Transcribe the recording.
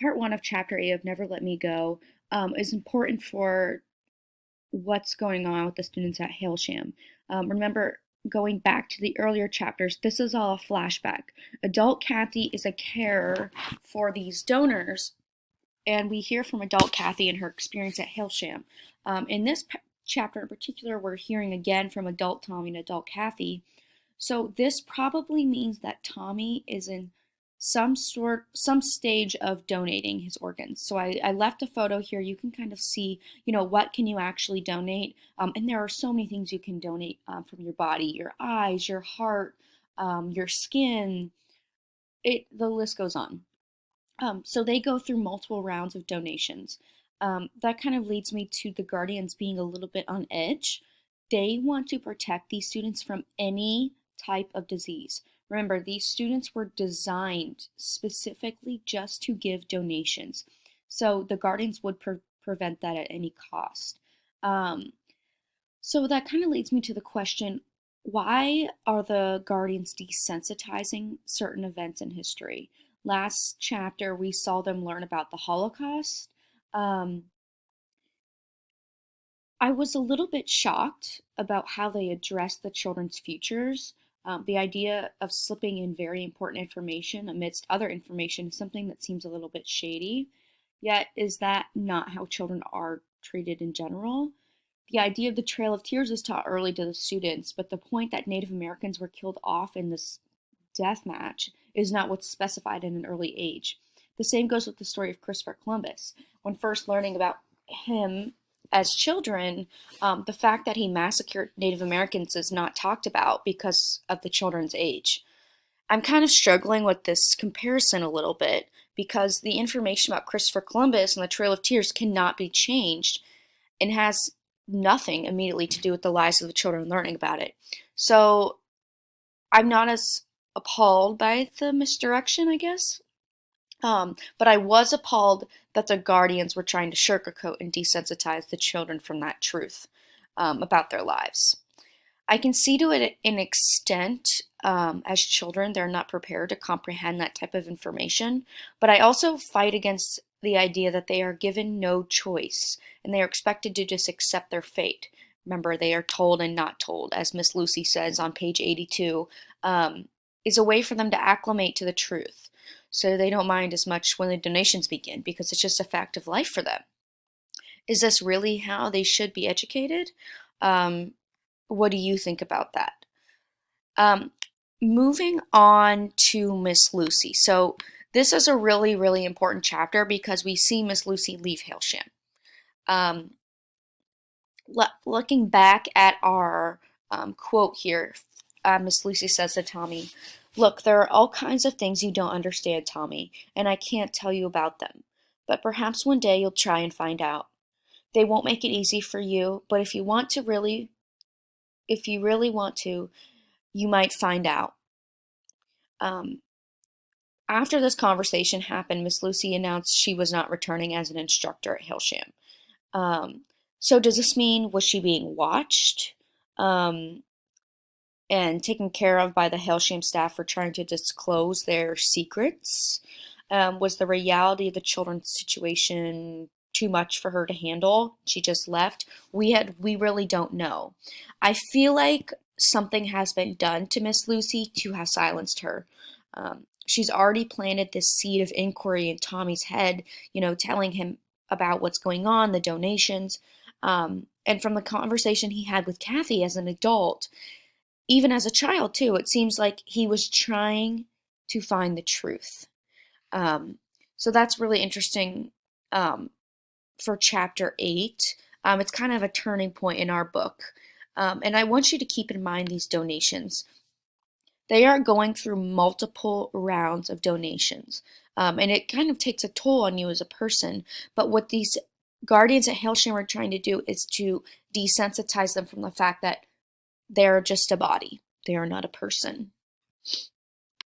part one of chapter 8 of Never Let Me Go is important for what's going on with the students at Hailsham. Remember, going back to the earlier chapters, this is all a flashback. Adult Kathy is a carer for these donors, and we hear from adult Kathy and her experience at Hailsham. In this chapter in particular, we're hearing again from adult Tommy and adult Kathy. So this probably means that Tommy is in some stage of donating his organs. So I left a photo here. You can kind of see, what can you actually donate? And there are so many things you can donate from your body, your eyes, your heart, your skin. The list goes on. So they go through multiple rounds of donations. That kind of leads me to the guardians being a little bit on edge. They want to protect these students from any type of disease. Remember, these students were designed specifically just to give donations. So the guardians would prevent that at any cost. So that kind of leads me to the question, why are the guardians desensitizing certain events in history? Last chapter, we saw them learn about the Holocaust. I was a little bit shocked about how they addressed the children's futures. The idea of slipping in very important information amidst other information is something that seems a little bit shady. Yet, is that not how children are treated in general? The idea of the Trail of Tears is taught early to the students, but the point that Native Americans were killed off in this death match is not what's specified in an early age. The same goes with the story of Christopher Columbus. When first learning about him as children, the fact that he massacred Native Americans is not talked about because of the children's age. I'm kind of struggling with this comparison a little bit because the information about Christopher Columbus and the Trail of Tears cannot be changed and has nothing immediately to do with the lives of the children learning about it. So I'm not as appalled by the misdirection, I guess. But I was appalled that the guardians were trying to sugarcoat and desensitize the children from that truth about their lives. I can see to it an extent as children, they're not prepared to comprehend that type of information. But I also fight against the idea that they are given no choice and they are expected to just accept their fate. Remember, they are told and not told, as Miss Lucy says on page 82, is a way for them to acclimate to the truth. So they don't mind as much when the donations begin because it's just a fact of life for them. Is this really how they should be educated? What do you think about that? Moving on to Miss Lucy. So this is a really, really important chapter because we see Miss Lucy leave Hailsham. Looking back at our quote here, Miss Lucy says to Tommy, "Look, there are all kinds of things you don't understand, Tommy, and I can't tell you about them. But perhaps one day you'll try and find out. They won't make it easy for you, but if you really want to, you might find out." Um, After this conversation happened, Miss Lucy announced she was not returning as an instructor at Hailsham. So does this mean, was she being watched and taken care of by the Hailsham staff for trying to disclose their secrets? Was the reality of the children's situation too much for her to handle? She just left. We really don't know. I feel like something has been done to Miss Lucy to have silenced her. She's already planted this seed of inquiry in Tommy's head, telling him about what's going on, the donations. And from the conversation he had with Kathy as an adult, even as a child too, it seems like he was trying to find the truth. So that's really interesting for chapter 8. It's kind of a turning point in our book. And I want you to keep in mind these donations. They are going through multiple rounds of donations. And it kind of takes a toll on you as a person. But what these guardians at Hailsham are trying to do is to desensitize them from the fact that they're just a body. They are not a person.